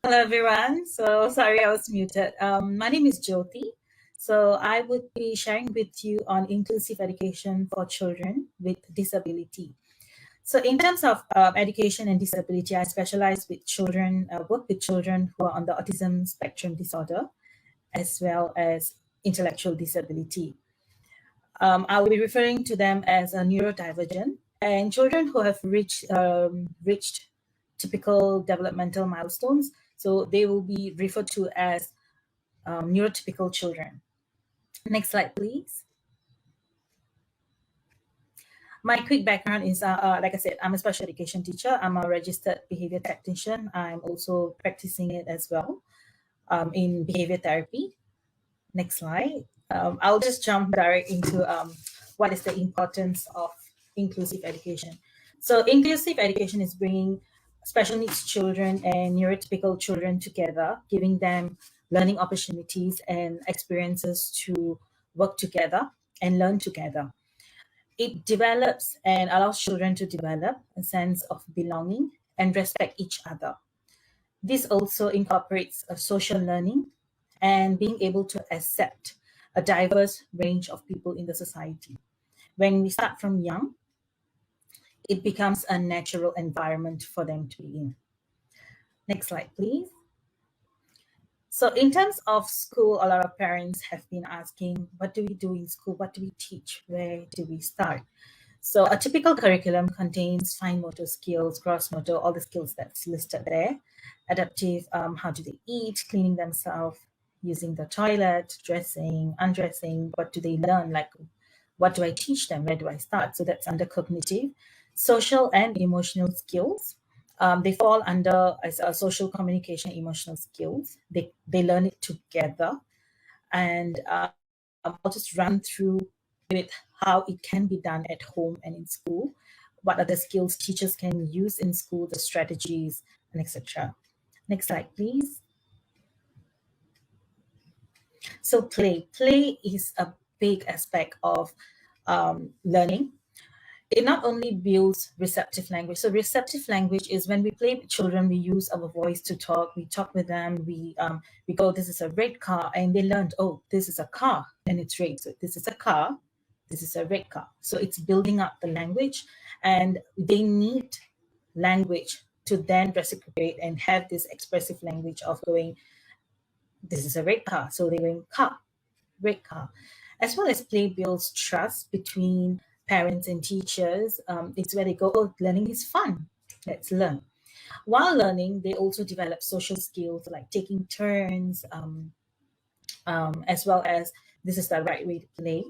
Hello, everyone. So sorry I was muted. My name is Jyoti. So I would be sharing with you on inclusive education for children with disability. So in terms of education and disability, I specialize with children, work with children who are on the autism spectrum disorder, as well as intellectual disability. I will be referring to them as a neurodivergent and children who have reached typical developmental milestones. So they will be referred to as neurotypical children. Next slide, please. My quick background is, like I said, I'm a special education teacher. I'm a registered behavior technician. I'm also practicing it as well in behavior therapy. Next slide. I'll just jump direct into what is the importance of inclusive education. So inclusive education is bringing special needs children and neurotypical children together, giving them learning opportunities and experiences to work together and learn together. It develops and allows children to develop a sense of belonging and respect each other. This also incorporates a social learning and being able to accept a diverse range of people in the society. When we start from young, it becomes a natural environment for them to be in. Next slide, please. So in terms of school, a lot of parents have been asking, what do we do in school? What do we teach? Where do we start? So a typical curriculum contains fine motor skills, gross motor, all the skills that's listed there. Adaptive, how do they eat, cleaning themselves, using the toilet, dressing, undressing, what do they learn? Like, what do I teach them? Where do I start? So that's under cognitive. Social and emotional skills. They fall under as a social communication, emotional skills. They learn it together. And I'll just run through with how it can be done at home and in school. What are the skills teachers can use in school, the strategies, and etc. Next slide, please. So play is a big aspect of learning. It not only builds receptive language. So receptive language is when we play with children, we use our voice to talk. We talk with them. We go, this is a red car, and they learned, oh, this is a car and it's red. So this is a car. This is a red car. So it's building up the language, and they need language to then reciprocate and have this expressive language of going, this is a red car. So they're going car, red car. As well as play builds trust between parents and teachers. It's where they go, oh, learning is fun. Let's learn. While learning, they also develop social skills like taking turns, as well as this is the right way to play.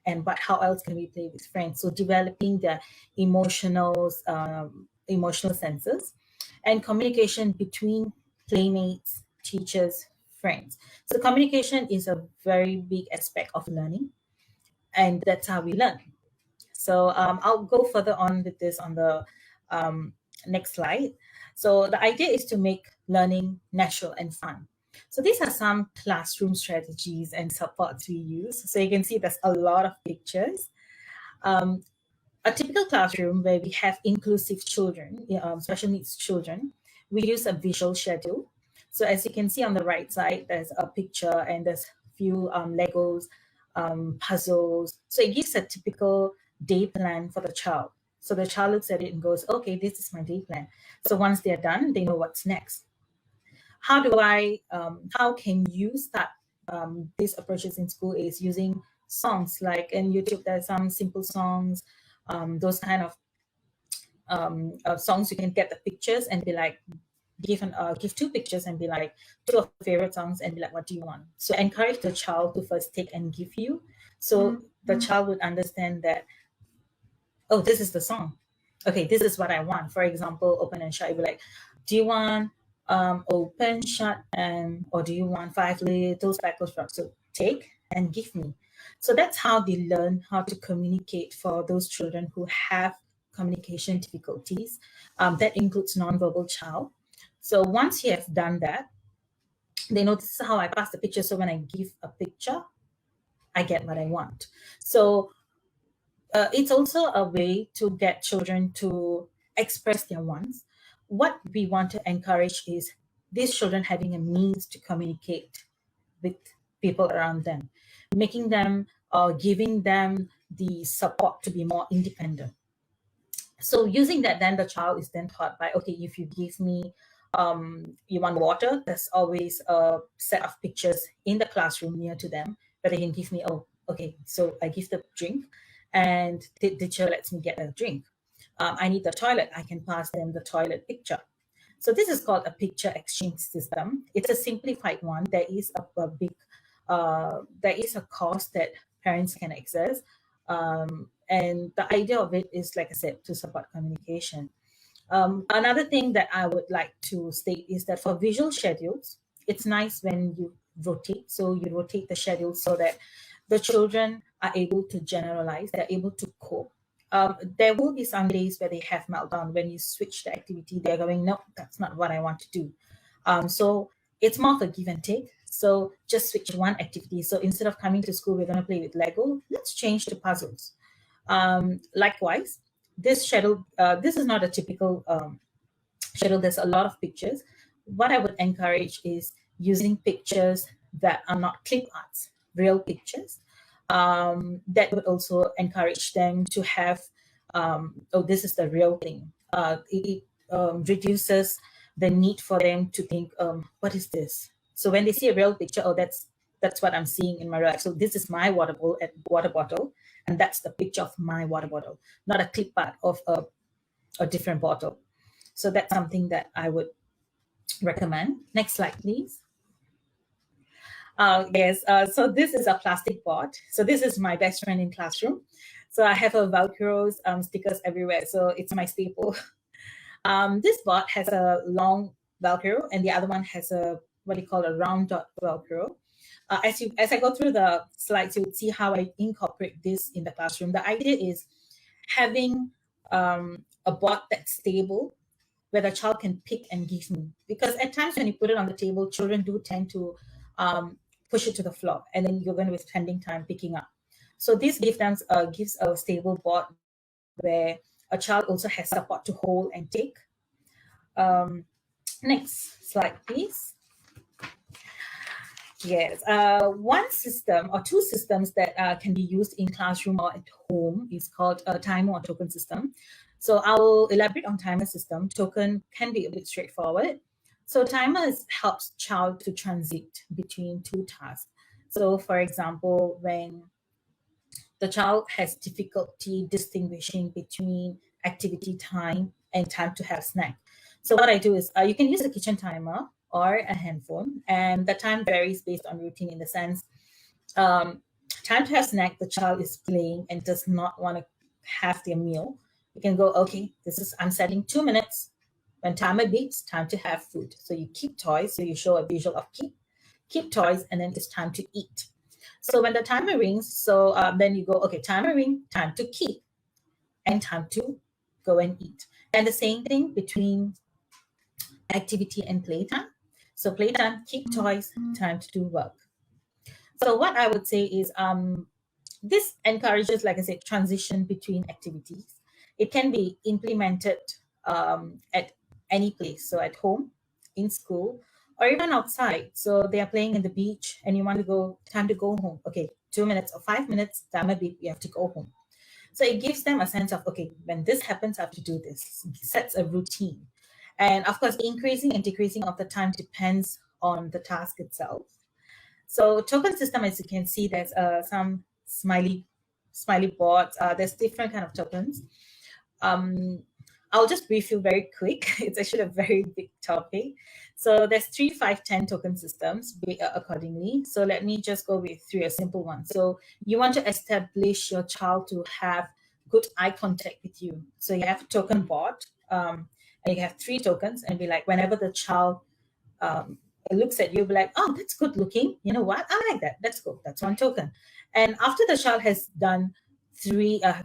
And but how else can we play with friends? So developing the emotional senses and communication between playmates, teachers, friends. So communication is a very big aspect of learning, and that's how we learn. So I'll go further on with this on the next slide. So the idea is to make learning natural and fun. So these are some classroom strategies and supports we use. So you can see there's a lot of pictures. A typical classroom where we have inclusive children, special needs children, we use a visual schedule. So as you can see on the right side, there's a picture and there's a few Legos, puzzles. So it gives a typical day plan for the child. So the child looks at it and goes, okay, this is my day plan. So once they're done, they know what's next. How can you start these approaches in school is using songs, like in YouTube, there's some simple songs, those kind of songs. You can get the pictures and be like, give two pictures and be like, two of your favorite songs, and be like, what do you want? So encourage the child to first take and give you, so the child would understand that, oh, this is the song. Okay, this is what I want. For example, open and shut. You'd be like, do you want open, shut, and or do you want 5 little speckles frogs? So take and give me. So that's how they learn how to communicate for those children who have communication difficulties. That includes nonverbal child. So once you have done that, they know this is how I pass the picture. So when I give a picture, I get what I want. So it's also a way to get children to express their wants. What we want to encourage is these children having a means to communicate with people around them, making them giving them the support to be more independent. So using that, then the child is then taught by, okay, if you give me, you want water, there's always a set of pictures in the classroom near to them, but they can give me, oh, okay, so I give the drink and the teacher lets me get a drink. I need the toilet, I can pass them the toilet picture. So this is called a picture exchange system. It's a simplified one. There is a big, there is a cost that parents can access. And the idea of it is, like I said, to support communication. Another thing that I would like to state is that for visual schedules, it's nice when you rotate. So you rotate the schedule so that the children are able to generalize, they're able to cope. There will be some days where they have meltdown. When you switch the activity, they're going, no, that's not what I want to do. So it's more of a give and take. So just switch one activity. So instead of coming to school, we're going to play with Lego. Let's change to puzzles. Likewise, this schedule, this is not a typical schedule. There's a lot of pictures. What I would encourage is using pictures that are not clip arts, real pictures. That would also encourage them to have, oh, this is the real thing. It reduces the need for them to think, what is this? So when they see a real picture, oh, that's what I'm seeing in my life. So this is my water bottle, and that's the picture of my water bottle, not a clip art of a different bottle. So that's something that I would recommend. Next slide, please. Yes, so this is a plastic board. So this is my best friend in classroom. So I have a Velcro stickers everywhere. So it's my staple. This board has a long Velcro, and the other one has a, what do you call, a round dot Velcro. As I go through the slides, you would see how I incorporate this in the classroom. The idea is having a board that's stable, where the child can pick and give me. Because at times when you put it on the table, children do tend to push it to the floor, and then you're going to be spending time picking up. So this gives a stable board where a child also has support to hold and take. Next slide, please. Yes, one system or two systems that can be used in classroom or at home is called a timer or token system. So I will elaborate on timer system. Token can be a bit straightforward. So timer helps child to transit between two tasks. So for example, when the child has difficulty distinguishing between activity time and time to have snack. So what I do is you can use a kitchen timer or a handphone, and the time varies based on routine, in the sense, time to have snack, the child is playing and does not want to have their meal. You can go, okay, I'm setting 2 minutes. When timer beeps, time to have food. So you keep toys, so you show a visual of keep toys, and then it's time to eat. So when the timer rings, so then you go, okay, timer ring, time to keep, and time to go and eat. And the same thing between activity and playtime. So playtime, keep toys, time to do work. So what I would say is this encourages, like I said, transition between activities. It can be implemented at any place. So at home, in school, or even outside. So they are playing in the beach and you want to go, time to go home. Okay, 2 minutes or 5 minutes, timer beep, you have to go home. So it gives them a sense of, okay, when this happens, I have to do this. It sets a routine. And of course, increasing and decreasing of the time depends on the task itself. So token system, as you can see, there's some smiley boards. There's different kind of tokens. I'll just brief you very quick. It's actually a very big topic. So there's 3, 5, 10 token systems accordingly. So let me just go with 3, a simple one. So you want to establish your child to have good eye contact with you. So you have a token board, and you have 3 tokens, and be like, whenever the child looks at you, be like, oh, that's good looking. You know what? I like that. That's good. That's 1 token. And after the child has done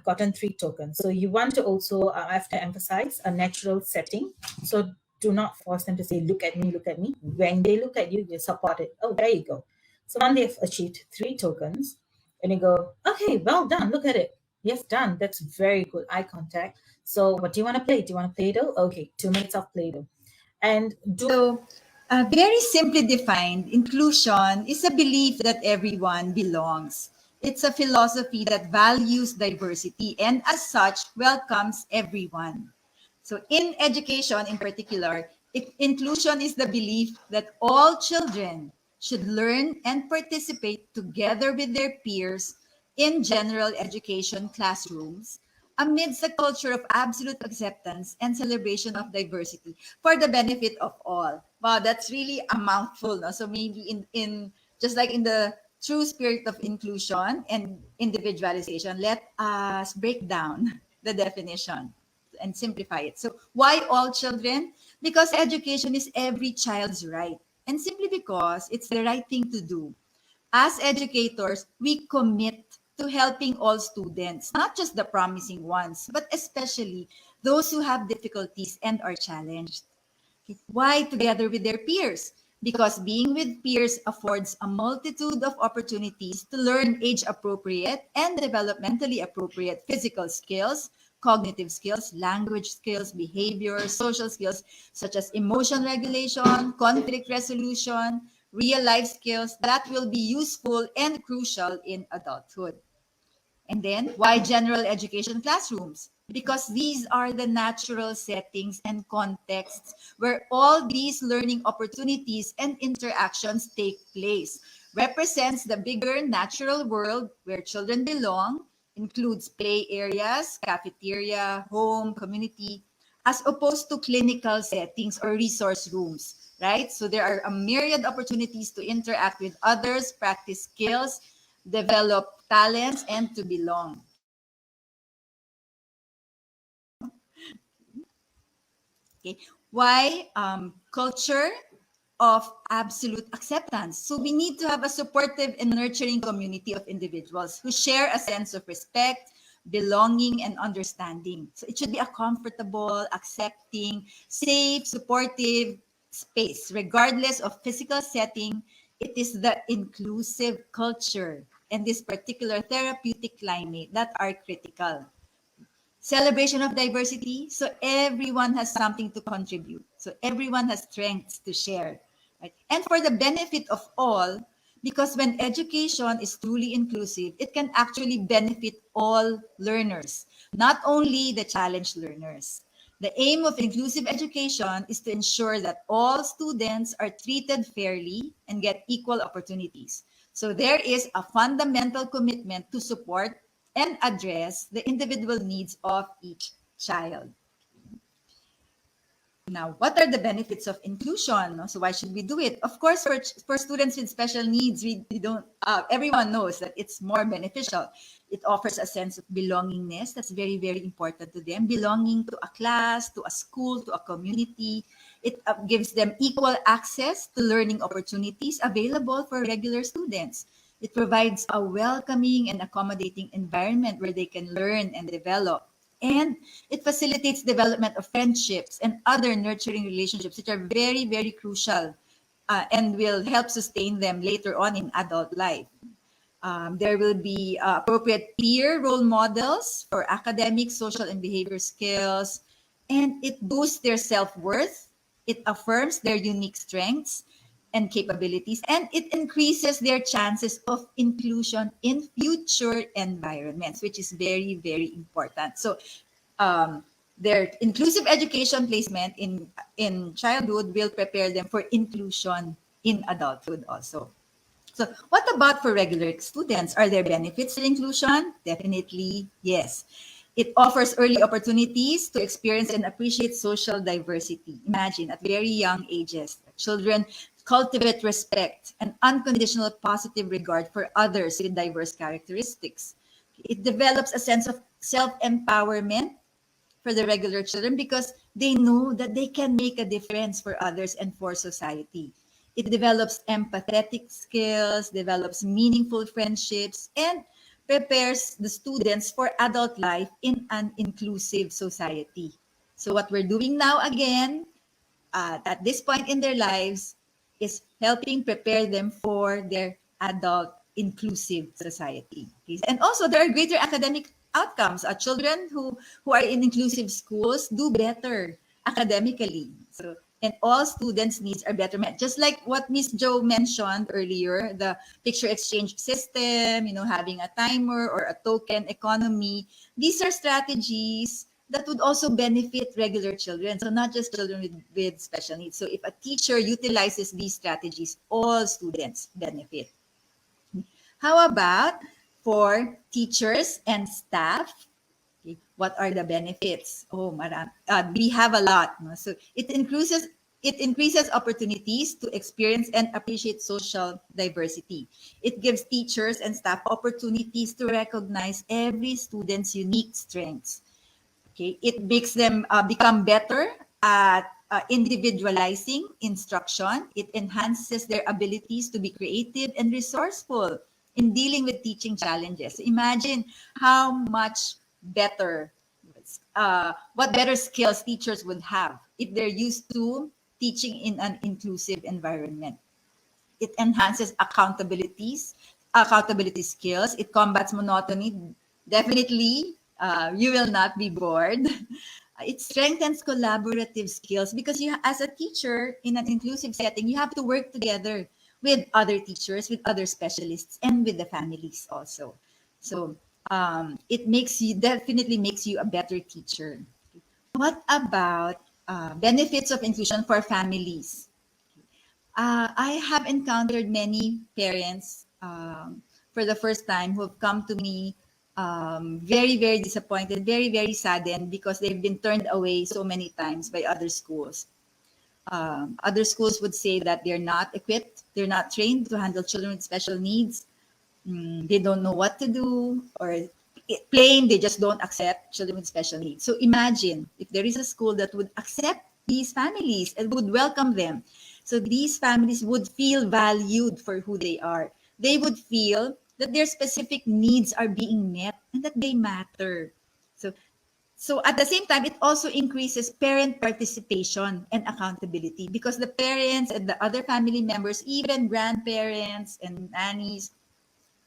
gotten 3 tokens. So you want to also have to emphasize a natural setting. So do not force them to say, look at me, look at me. When they look at you, you support it. Oh, there you go. So when they've achieved 3 tokens, and you go, okay, well done, look at it. Yes, done. That's very good eye contact. So what do you want to play? Do you want to play Play-Doh? Okay, 2 minutes of Play-Doh. And Very simply defined, inclusion is a belief that everyone belongs. It's a philosophy that values diversity and, as such, welcomes everyone. So, in education in particular, inclusion is the belief that all children should learn and participate together with their peers in general education classrooms amidst a culture of absolute acceptance and celebration of diversity for the benefit of all. Wow, that's really a mouthful. No? So maybe in just like in the true spirit of inclusion and individualization, let us break down the definition and simplify it. So why all children? Because education is every child's right. And simply because it's the right thing to do. As educators, we commit to helping all students, not just the promising ones, but especially those who have difficulties and are challenged. Why together with their peers? Because being with peers affords a multitude of opportunities to learn age appropriate and developmentally appropriate physical skills, cognitive skills, language skills, behavior, social skills, such as emotion regulation, conflict resolution, real life skills that will be useful and crucial in adulthood. And then, why general education classrooms? Because these are the natural settings and contexts where all these learning opportunities and interactions take place. Represents the bigger natural world where children belong, includes play areas, cafeteria, home, community, as opposed to clinical settings or resource rooms, right? So there are a myriad opportunities to interact with others, practice skills, develop talents, and to belong. Okay. Why culture of absolute acceptance? So we need to have a supportive and nurturing community of individuals who share a sense of respect, belonging, and understanding. So it should be a comfortable, accepting, safe, supportive space, regardless of physical setting. It is the inclusive culture and this particular therapeutic climate that are critical. Celebration of diversity. So everyone has something to contribute. So everyone has strengths to share. Right? And for the benefit of all, because when education is truly inclusive, it can actually benefit all learners, not only the challenged learners. The aim of inclusive education is to ensure that all students are treated fairly and get equal opportunities. So there is a fundamental commitment to support and address the individual needs of each child. Now, what are the benefits of inclusion? No? So why should we do it? Of course, for students with special needs, we don't. Everyone knows that it's more beneficial. It offers a sense of belongingness. That's very, very important to them. Belonging to a class, to a school, to a community. It gives them equal access to learning opportunities available for regular students. It provides a welcoming and accommodating environment where they can learn and develop. And it facilitates development of friendships and other nurturing relationships, which are very, very crucial and will help sustain them later on in adult life. There will be appropriate peer role models for academic, social, and behavior skills. And it boosts their self worth. It affirms their unique strengths and capabilities. And it increases their chances of inclusion in future environments, which is very, very important. So, their inclusive education placement in childhood will prepare them for inclusion in adulthood also. So, what about for regular students? Are there benefits to inclusion? Definitely, yes. It offers early opportunities to experience and appreciate social diversity. Imagine at very young ages, children cultivate respect and unconditional positive regard for others with diverse characteristics. It develops a sense of self empowerment for the regular children because they know that they can make a difference for others and for society. It develops empathetic skills, develops meaningful friendships, and prepares the students for adult life in an inclusive society. So, what we're doing now again at this point in their lives is helping prepare them for their adult inclusive society. Okay? And also, there are greater academic outcomes. Children who are in inclusive schools do better academically. So, and all students' needs are better met. Just like what Miss Jo mentioned earlier, the picture exchange system, having a timer or a token economy. These are strategies that would also benefit regular children. So not just children with special needs. So if a teacher utilizes these strategies, all students benefit. How about for teachers and staff? Okay, what are the benefits? Oh, we have a lot. No? So it increases opportunities to experience and appreciate social diversity. It gives teachers and staff opportunities to recognize every student's unique strengths. Okay, it makes them become better at individualizing instruction. It enhances their abilities to be creative and resourceful in dealing with teaching challenges. Imagine how much better, what better skills teachers would have if they're used to teaching in an inclusive environment. It enhances accountability skills. It combats monotony. Definitely, you will not be bored. It strengthens collaborative skills because you, as a teacher in an inclusive setting, you have to work together with other teachers, with other specialists, and with the families also. So it definitely makes you a better teacher. What about benefits of inclusion for families? I have encountered many parents for the first time who have come to me very, very disappointed, very, very saddened because they've been turned away so many times by other schools. Other schools would say that they're not equipped, they're not trained to handle children with special needs. They don't know what to do, or plain, they just don't accept children with special needs. So imagine if there is a school that would accept these families and would welcome them. So these families would feel valued for who they are. They would feel that their specific needs are being met and that they matter. So so at the same time, it also increases parent participation and accountability because the parents and the other family members, even grandparents and nannies,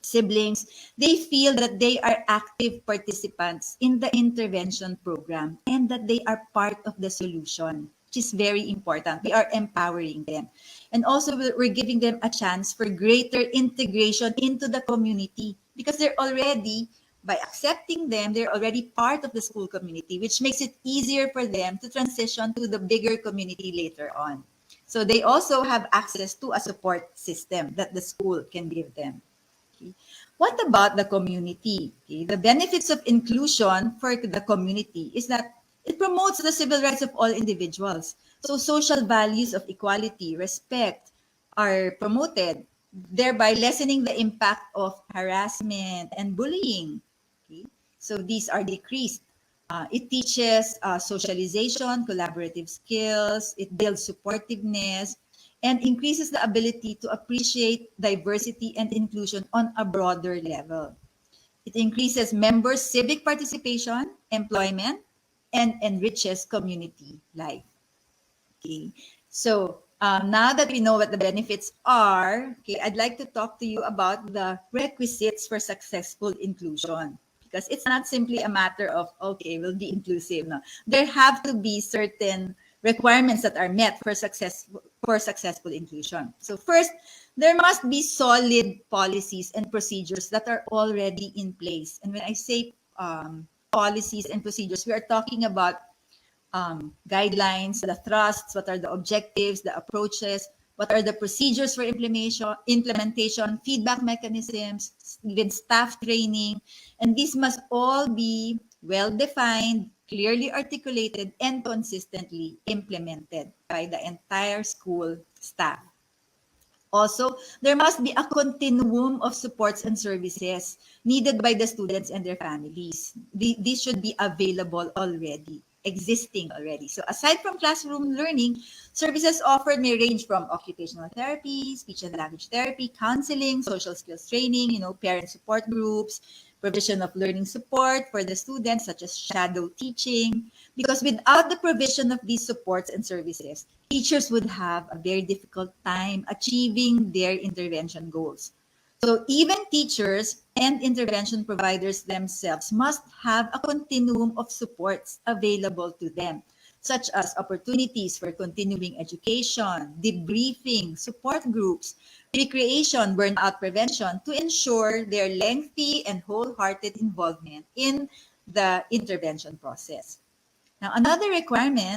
siblings, they feel that they are active participants in the intervention program and that they are part of the solution, which is very important. We are empowering them. And also, we're giving them a chance for greater integration into the community because they're already, by accepting them, they're already part of the school community, which makes it easier for them to transition to the bigger community later on. So they also have access to a support system that the school can give them. Okay. What about the community? Okay. The benefits of inclusion for the community is that it promotes the civil rights of all individuals. So social values of equality, respect are promoted, thereby lessening the impact of harassment and bullying. Okay. So these are decreased. It teaches socialization, collaborative skills, it builds supportiveness, and increases the ability to appreciate diversity and inclusion on a broader level. It increases members' civic participation, employment, and enriches community life. Okay. So now that we know what the benefits are, okay, I'd like to talk to you about the requisites for successful inclusion. Because it's not simply a matter of, okay, we'll be inclusive. No, there have to be certain requirements that are met for successful inclusion. So first, there must be solid policies and procedures that are already in place. And when I say policies and procedures, we are talking about guidelines, the thrusts, what are the objectives, the approaches, what are the procedures for implementation, feedback mechanisms, even staff training. And these must all be well-defined, clearly articulated, and consistently implemented by the entire school staff. Also, there must be a continuum of supports and services needed by the students and their families. These should be available already, existing already. So aside from classroom learning, services offered may range from occupational therapy, speech and language therapy, counseling, social skills training, parent support groups, provision of learning support for the students, such as shadow teaching. Because without the provision of these supports and services, teachers would have a very difficult time achieving their intervention goals. So even teachers and intervention providers themselves must have a continuum of supports available to them. such as opportunities for continuing education, debriefing, support groups, recreation, burnout prevention to ensure their lengthy and wholehearted involvement in the intervention process. Now, another requirement